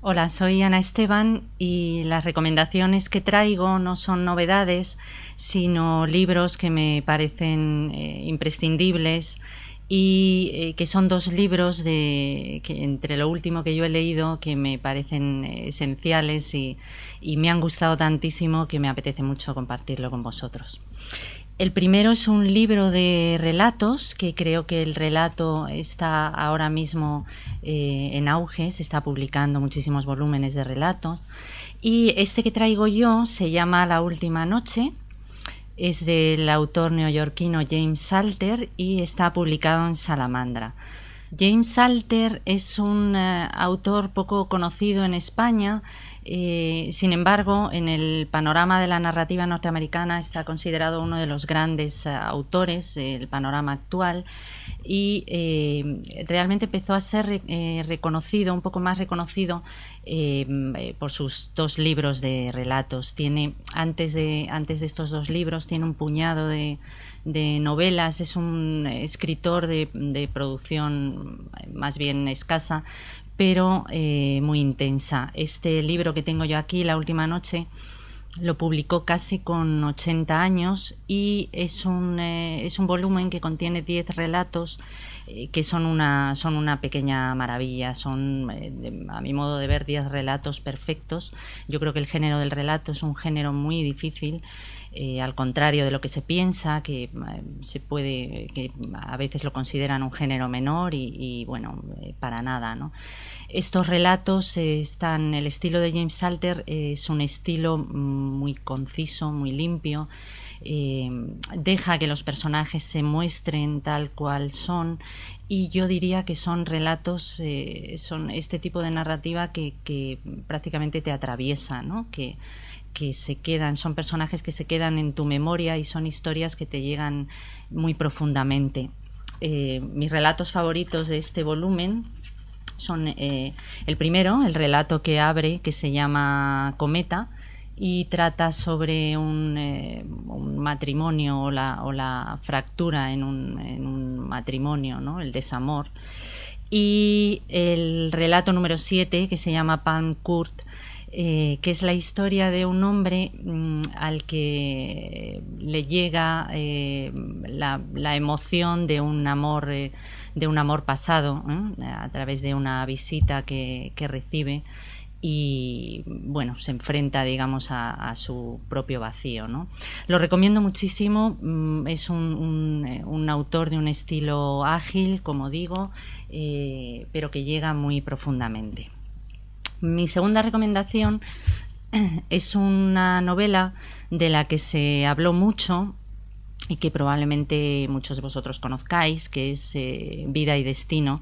Hola, soy Ana Esteban y las recomendaciones que traigo no son novedades, sino libros que me parecen imprescindibles y que son dos libros entre lo último que yo he leído que me parecen esenciales y me han gustado tantísimo que me apetece mucho compartirlo con vosotros. El primero es un libro de relatos, que creo que el relato está ahora mismo en auge, se está publicando muchísimos volúmenes de relatos. Y este que traigo yo se llama La última noche, es del autor neoyorquino James Salter y está publicado en Salamandra. James Salter es un autor poco conocido en España. Sin embargo, en el panorama de la narrativa norteamericana está considerado uno de los grandes autores del panorama actual y realmente empezó a ser reconocido, un poco más reconocido por sus dos libros de relatos. Antes de estos dos libros tiene un puñado de novelas, es un escritor de producción más bien escasa, pero muy intensa. Este libro que tengo yo aquí, La última noche, lo publicó casi con 80 años y es un volumen que contiene 10 relatos que son una pequeña maravilla. Son, a mi modo de ver, 10 relatos perfectos. Yo creo que el género del relato es un género muy difícil, al contrario de lo que se piensa, que que a veces lo consideran un género menor y bueno, para nada, ¿no? Estos relatos el estilo de James Salter es un estilo muy conciso, muy limpio. Deja que los personajes se muestren tal cual son y yo diría que son relatos, son este tipo de narrativa que prácticamente te atraviesa, ¿no? Que son personajes que se quedan en tu memoria y son historias que te llegan muy profundamente. Mis relatos favoritos de este volumen son el primero, el relato que abre, que se llama Cometa, y trata sobre un matrimonio o la fractura en un matrimonio, ¿no? El desamor. Y el relato número 7, que se llama Palm Court, que es la historia de un hombre al que le llega la emoción de un amor pasado, a través de una visita que recibe y bueno, se enfrenta, digamos, a su propio vacío, ¿no? Lo recomiendo muchísimo. Es un autor de un estilo ágil, como digo, pero que llega muy profundamente. Mi segunda recomendación es una novela de la que se habló mucho y que probablemente muchos de vosotros conozcáis, que es Vida y Destino,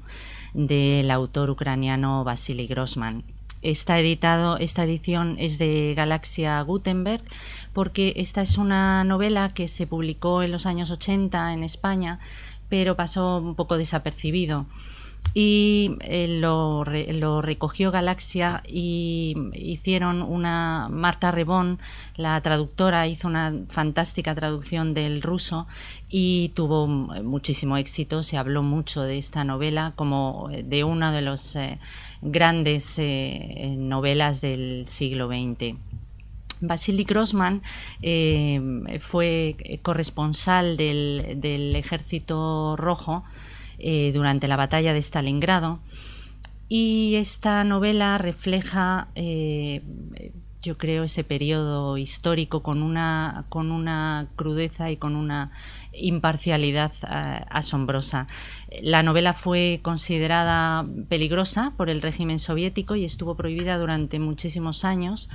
del autor ucraniano Vasily Grossman. Esta edición es de Galaxia Gutenberg, porque esta es una novela que se publicó en los años 80 en España, pero pasó un poco desapercibido. Y lo recogió Galaxia y Marta Rebón, la traductora, hizo una fantástica traducción del ruso y tuvo muchísimo éxito. Se habló mucho de esta novela como de una de las grandes novelas del siglo XX. Vasily Grossman fue corresponsal del Ejército Rojo durante la batalla de Stalingrado, y esta novela refleja, yo creo, ese periodo histórico con una crudeza y con una imparcialidad asombrosa. La novela fue considerada peligrosa por el régimen soviético y estuvo prohibida durante muchísimos años.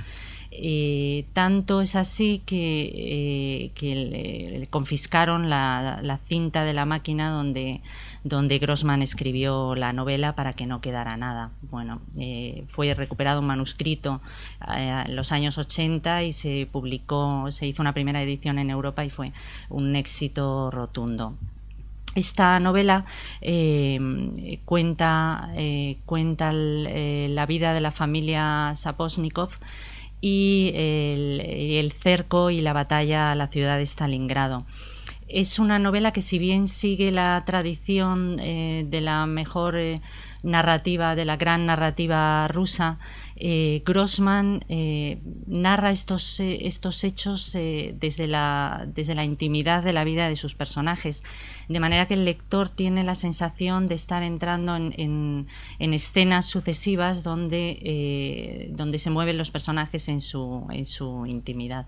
Tanto es así que le confiscaron la cinta de la máquina donde Grossman escribió la novela para que no quedara nada. Bueno, fue recuperado un manuscrito en los años 80 y se hizo una primera edición en Europa y fue un éxito rotundo. Esta novela cuenta la vida de la familia Saposnikov y el cerco y la batalla a la ciudad de Stalingrado. Es una novela que, si bien sigue la tradición de la mejor narrativa, de la gran narrativa rusa, Grossman narra estos hechos desde la intimidad de la vida de sus personajes, de manera que el lector tiene la sensación de estar entrando en escenas sucesivas donde se mueven los personajes en su intimidad.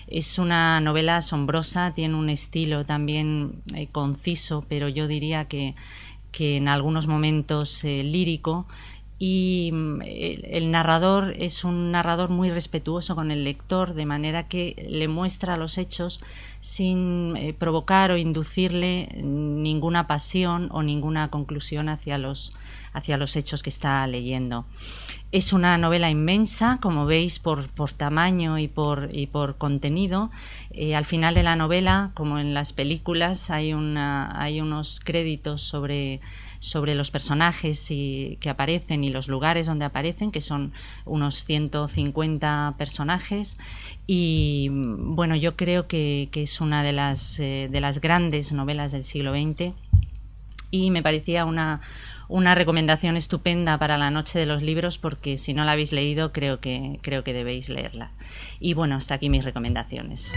Es una novela asombrosa, tiene un estilo también conciso, pero yo diría que en algunos momentos lírico, y el narrador es un narrador muy respetuoso con el lector, de manera que le muestra los hechos sin provocar o inducirle ninguna pasión o ninguna conclusión hacia los hechos que está leyendo. Es una novela inmensa, como veis, por tamaño y por contenido. Al final de la novela, como en las películas, hay unos créditos sobre los personajes que aparecen y los lugares donde aparecen, que son unos 150 personajes, y bueno, yo creo que es una de las grandes novelas del siglo XX, y me parecía una recomendación estupenda para la noche de los libros, porque si no la habéis leído creo que debéis leerla. Y bueno, hasta aquí mis recomendaciones.